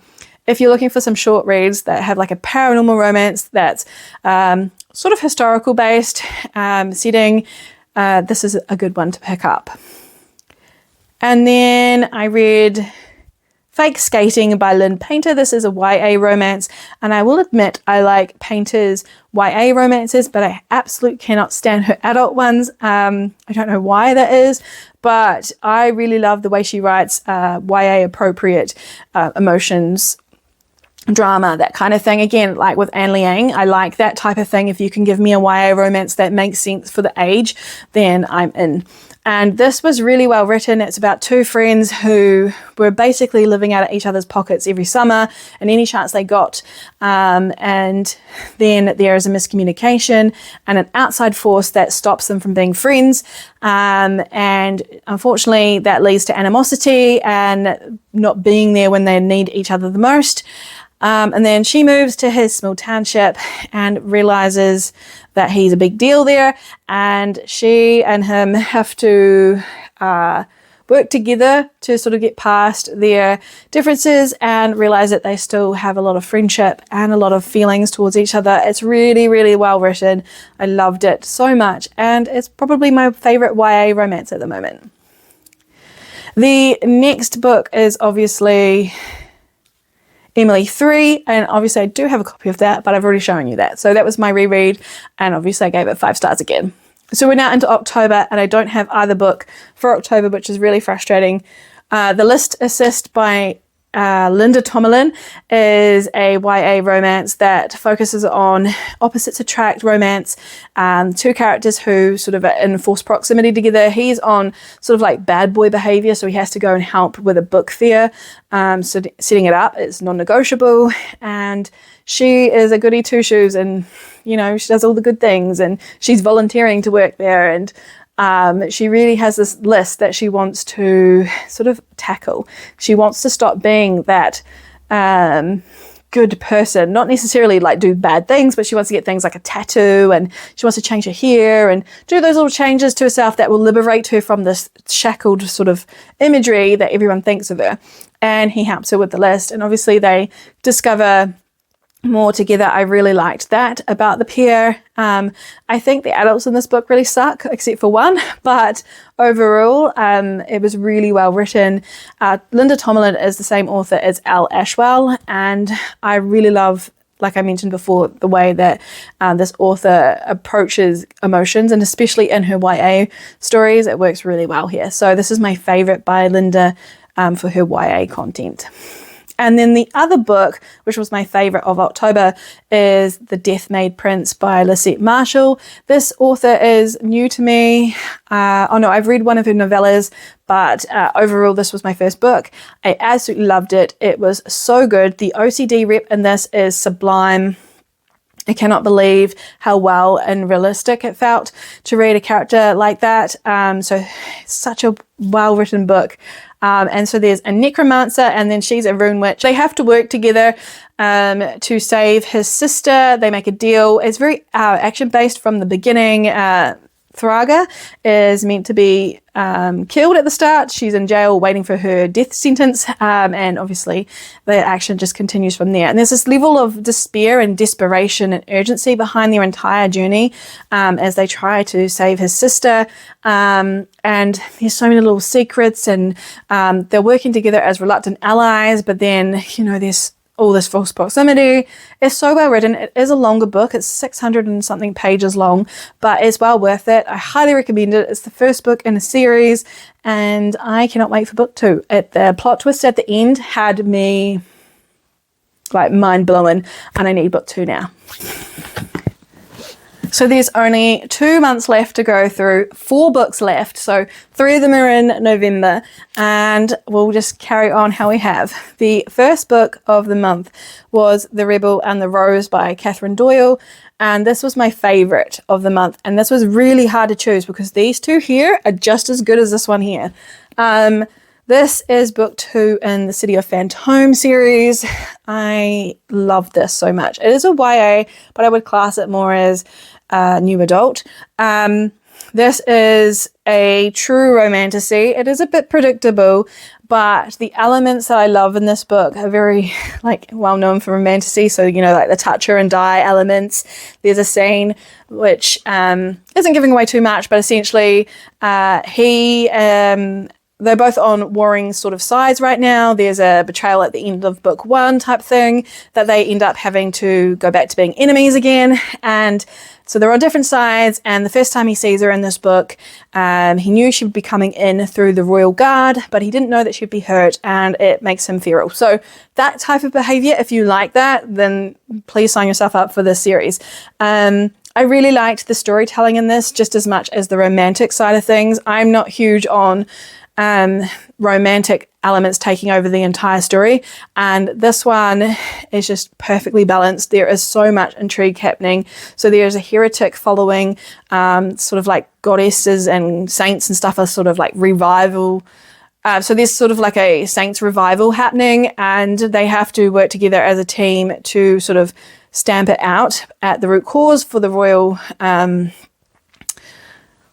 if you're looking for some short reads that have like a paranormal romance that's sort of historical based setting, this is a good one to pick up. And then I read Fake Skating by Lynn Painter. This is a YA romance, and I will admit I like Painter's YA romances, but I absolutely cannot stand her adult ones. I don't know why that is, but I really love the way she writes YA appropriate emotions, drama, that kind of thing. Again, like with Anne Liang, I like that type of thing. If you can give me a YA romance that makes sense for the age, then I'm in. And this was really well written. It's about two friends who were basically living out of each other's pockets every summer and any chance they got. And then there is a miscommunication and an outside force that stops them from being friends. And unfortunately, that leads to animosity and not being there when they need each other the most. And then she moves to his small township and realizes that he's a big deal there, and she and him have to work together to sort of get past their differences and realize that they still have a lot of friendship and a lot of feelings towards each other. It's really, really well written. I loved it so much, and it's probably my favorite YA romance at the moment. The next book is obviously Emily 3, and obviously I do have a copy of that, but I've already shown you that. So that was my reread, and obviously I gave it 5 stars again. So we're now into October, and I don't have either book for October, which is really frustrating. The list assist by 𝓦𝓱𝓮 is a YA romance that focuses on opposites attract romance. Two characters who sort of are in forced proximity together. He's on sort of like bad boy behavior, so he has to go and help with a book fair. So setting it up, it's non-negotiable, and she is a goody two-shoes, and you know, she does all the good things, and she's volunteering to work there, and she really has this list that she wants to sort of tackle. She wants to stop being that good person, not necessarily like do bad things, but she wants to get things like a tattoo, and she wants to change her hair and do those little changes to herself that will liberate her from this shackled sort of imagery that everyone thinks of her. And he helps her with the list, and obviously they discover more together. I really liked that about the pair. I think the adults in this book really suck, except for one, but overall, it was really well written. 𝓦𝓱𝓮 is the same author as L. Ashwell, and I really love, like I mentioned before, the way that this author approaches emotions, and especially in her YA stories, it works really well here. So this is my favourite by Linda for her YA content. And then the other book, which was my favourite of October, is The Death-Made Prince by Lisette Marshall. This author is new to me. I've read one of her novellas, but overall this was my first book. I absolutely loved it. It was so good. The OCD rep in this is sublime. I cannot believe how well and realistic it felt to read a character like that. So such a well-written book. And so there's a necromancer, and then she's a rune witch. They have to work together to save his sister. They make a deal. It's very action-based from the beginning. 𝓐𝓯𝓯𝓲 is meant to be killed at the start. She's in jail waiting for her death sentence, and obviously the action just continues from there. And there's this level of despair and desperation and urgency behind their entire journey as they try to save his sister. And there's so many little secrets, and they're working together as reluctant allies, but then, you know, there's all this false proximity. It's so well written. It is a longer book. It's 600 and something pages long, but it's well worth it. I highly recommend it. It's the first book in a series, and I cannot wait for book 2. The plot twist at the end had me like mind blowing, and I need book 2 now. So there's only 2 months left to go through, 4 books left. So 3 of them are in November, and we'll just carry on how we have. The first book of the month was The Rebel and the Rose by Catherine Doyle. And this was my favorite of the month. And this was really hard to choose because these two here are just as good as this one here. This is book 2 in the City of Phantom series. I love this so much. It is a YA, but I would class it more as new adult. This is a true romantasy. It is a bit predictable, but the elements that I love in this book are very like well known for romantasy. So, you know, like the touch her and die elements. There's a scene which isn't giving away too much, but essentially they're both on warring sort of sides right now. There's a betrayal at the end of book 1 type thing that they end up having to go back to being enemies again. And so they're on different sides. And the first time he sees her in this book, he knew she would be coming in through the royal guard, but he didn't know that she'd be hurt, and it makes him feral. So that type of behavior, if you like that, then please sign yourself up for this series. I really liked the storytelling in this just as much as the romantic side of things. I'm not huge on romantic elements taking over the entire story, and this one is just perfectly balanced. There is so much intrigue happening. So there's a heretic following sort of like goddesses and saints and stuff, are sort of like revival. So there's sort of like a saints revival happening, and they have to work together as a team to sort of stamp it out at the root cause for the royal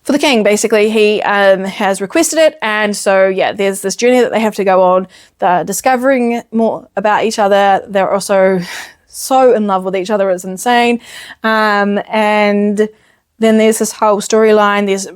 for the king. Basically, he has requested it, and so yeah, there's this journey that they have to go on. They're discovering more about each other. They're also so in love with each other, it's insane. And then there's this whole storyline. There's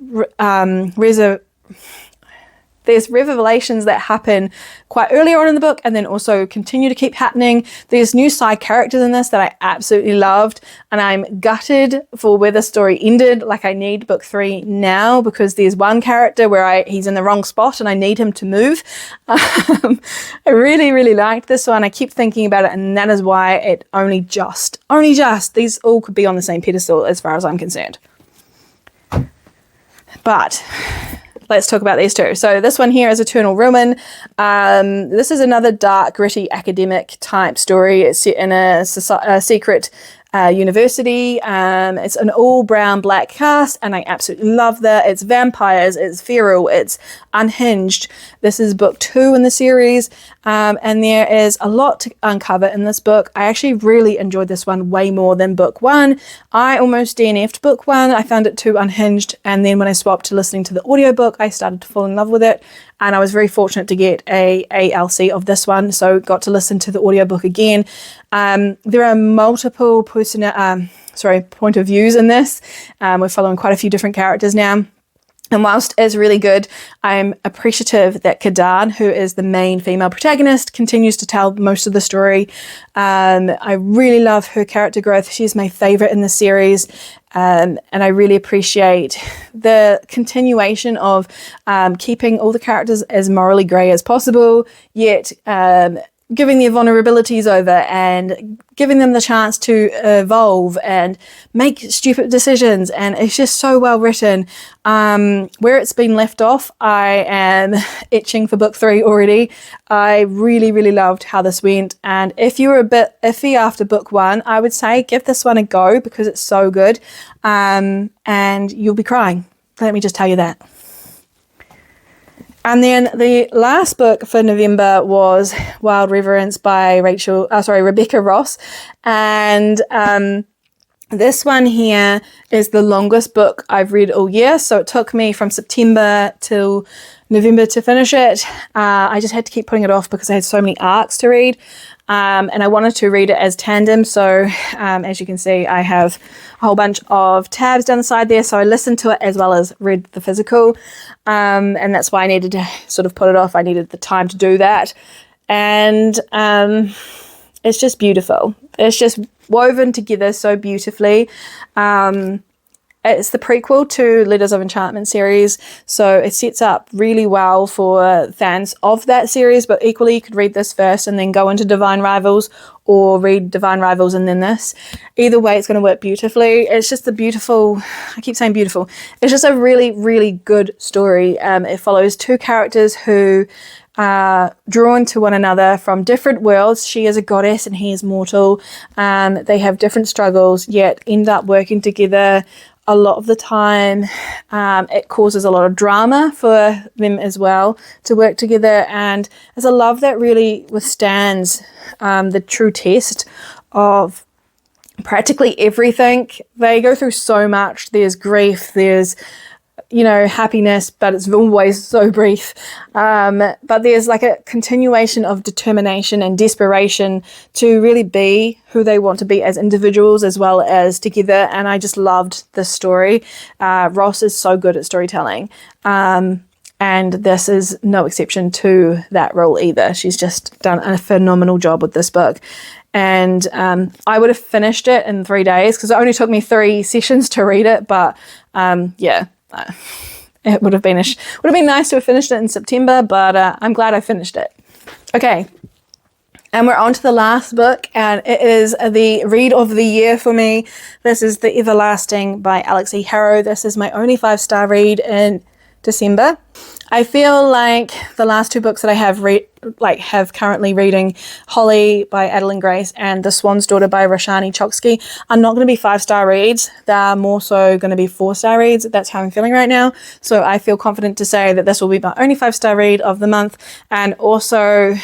There's revelations that happen quite earlier on in the book and then also continue to keep happening. There's new side characters in this that I absolutely loved, and I'm gutted for where the story ended. Like, I need book 3 now because there's one character where he's in the wrong spot and I need him to move. I really, really liked this one. I keep thinking about it, and that is why it only just, these all could be on the same pedestal as far as I'm concerned. But let's talk about these two. So this one here is Eternal Ruin. This is another dark, gritty, academic type story. It's set in a secret university. It's an all brown black cast, and I absolutely love that. It's vampires, it's feral, it's unhinged. This is book 2 in the series, and there is a lot to uncover in this book. I actually really enjoyed this one way more than book 1. I almost DNF'd book 1. I found it too unhinged, and then when I swapped to listening to the audiobook, I started to fall in love with it, and I was very fortunate to get a ALC of this one, so got to listen to the audiobook again. There are multiple point of views in this. We're following quite a few different characters now. And whilst it's really good, I'm appreciative that 𝓐𝓯, who is the main female protagonist, continues to tell most of the story. I really love her character growth. She's my favourite in the series. And I really appreciate the continuation of keeping all the characters as morally grey as possible, yet giving their vulnerabilities over and giving them the chance to evolve and make stupid decisions. And it's just so well written. Where it's been left off, I am itching for book 3 already. I really, really loved how this went. And if you were a bit iffy after book 1, I would say give this one a go because it's so good. And you'll be crying. Let me just tell you that. And then the last book for November was Wilde Reverence by Rebecca Ross. And this one here is the longest book I've read all year. So it took me from September till November to finish it. I just had to keep putting it off because I had so many arcs to read. And I wanted to read it as tandem. So as you can see, I have a whole bunch of tabs down the side there. So I listened to it as well as read the physical. And that's why I needed to sort of put it off. I needed the time to do that. And it's just beautiful. It's just woven together so beautifully. It's the prequel to Letters of Enchantment series, so it sets up really well for fans of that series, but equally you could read this first and then go into Divine Rivals, or read Divine Rivals and then this. Either way, it's going to work beautifully. It's just I keep saying beautiful. It's just a really, really good story. It follows two characters who are drawn to one another from different worlds. She is a goddess and he is mortal. They have different struggles, yet end up working together. A lot of the time, it causes a lot of drama for them as well to work together. And it's a love that really withstands the true test of practically everything. They go through so much. There's grief, there's happiness, but it's always so brief. But there's like a continuation of determination and desperation to really be who they want to be as individuals as well as together. And I just loved this story. Ross is so good at storytelling. And this is no exception to that role either. She's just done a phenomenal job with this book. And I would have finished it in 3 days because it only took me 3 sessions to read it. But it would have been nice to have finished it in September, but I'm glad I finished it. Okay, and we're on to the last book, and it is the read of the year for me. This is The Everlasting by Alex E. Harrow. This is my only 5-star read in December. I feel like the last 2 books that I have currently reading, Holly by Adeline Grace and The Swan's Daughter by Roshani Chokshi, are not going to be 5-star reads. They're more so going to be 4-star reads. That's how I'm feeling right now. So I feel confident to say that this will be my only 5-star read of the month, and also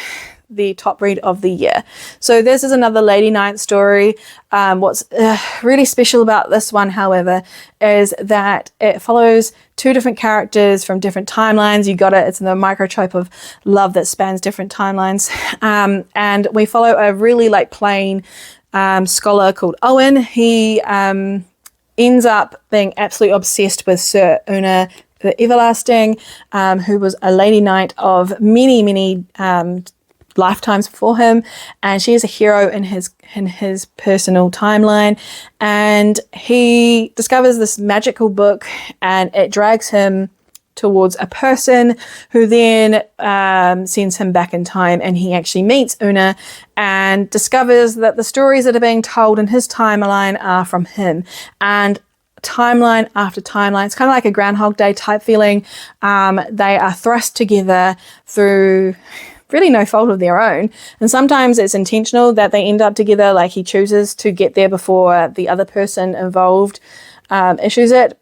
the top read of the year. So this is another Lady Night story. What's really special about this one, however, is that it follows 2 different characters from different timelines. You got it. It's the microtrope of love that spans different timelines. And we follow a really plain scholar called Owen. He ends up being absolutely obsessed with Sir 𝓦𝓱𝓮, who was a lady knight of many, many lifetimes before him, and she is a hero in his personal timeline. And he discovers this magical book, and it drags him towards a person who then sends him back in time, and he actually meets Una and discovers that the stories that are being told in his timeline are from him. And timeline after timeline, it's kind of like a Groundhog Day type feeling. They are thrust together through really no fault of their own, and sometimes it's intentional that they end up together, like he chooses to get there before the other person involved issues it.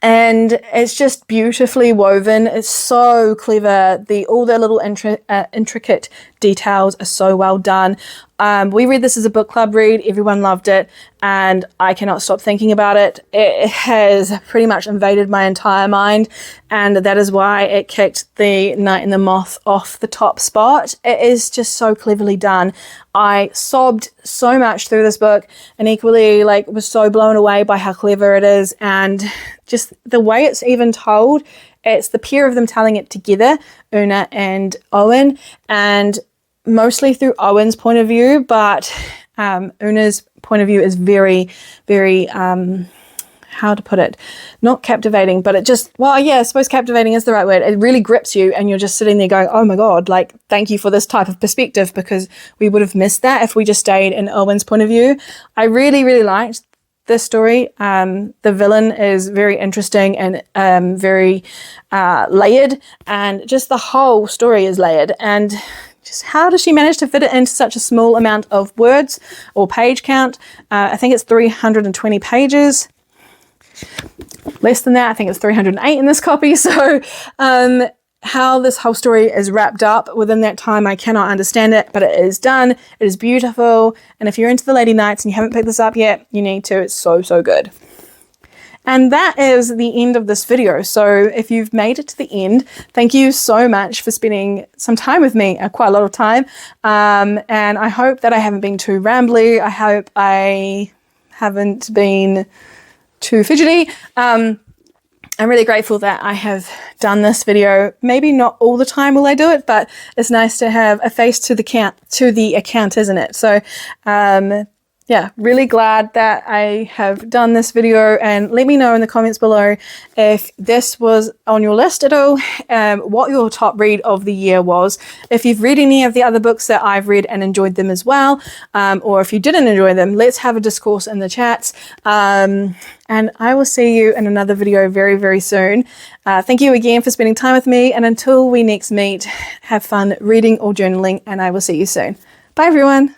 And it's just beautifully woven. It's so clever. All the little intricate details are so well done. We read this as a book club read. Everyone loved it, and I cannot stop thinking about it. It has pretty much invaded my entire mind, and that is why it kicked The Night and the Moth off the top spot. It is just so cleverly done. I sobbed so much through this book, and equally was so blown away by how clever it is, and just the way it's even told. It's the pair of them telling it together, Una and Owen, and mostly through Owen's point of view, but Una's point of view is very, very, how to put it, not captivating, but it just, well, yeah, I suppose captivating is the right word. It really grips you, and you're just sitting there going, oh my God, thank you for this type of perspective, because we would have missed that if we just stayed in Owen's point of view. I really, really liked this story. The villain is very interesting and very layered, and just the whole story is layered. And just how does she manage to fit it into such a small amount of words or page count? I think it's 320 pages. Less than that, I think it's 308 in this copy. So how this whole story is wrapped up within that time, I cannot understand it, but it is done. It is beautiful. And if you're into the Lady Knights and you haven't picked this up yet, you need to. It's so, so good. And that is the end of this video. So if you've made it to the end, thank you so much for spending some time with me, quite a lot of time. And I hope that I haven't been too rambly. I hope I haven't been too fidgety. I'm really grateful that I have done this video. Maybe not all the time will I do it, but it's nice to have a face to the account, isn't it? So yeah, really glad that I have done this video, and let me know in the comments below if this was on your list at all, what your top read of the year was, if you've read any of the other books that I've read and enjoyed them as well, or if you didn't enjoy them, let's have a discourse in the chats. And I will see you in another video very, very soon. Thank you again for spending time with me, and until we next meet, have fun reading or journaling, and I will see you soon. Bye everyone.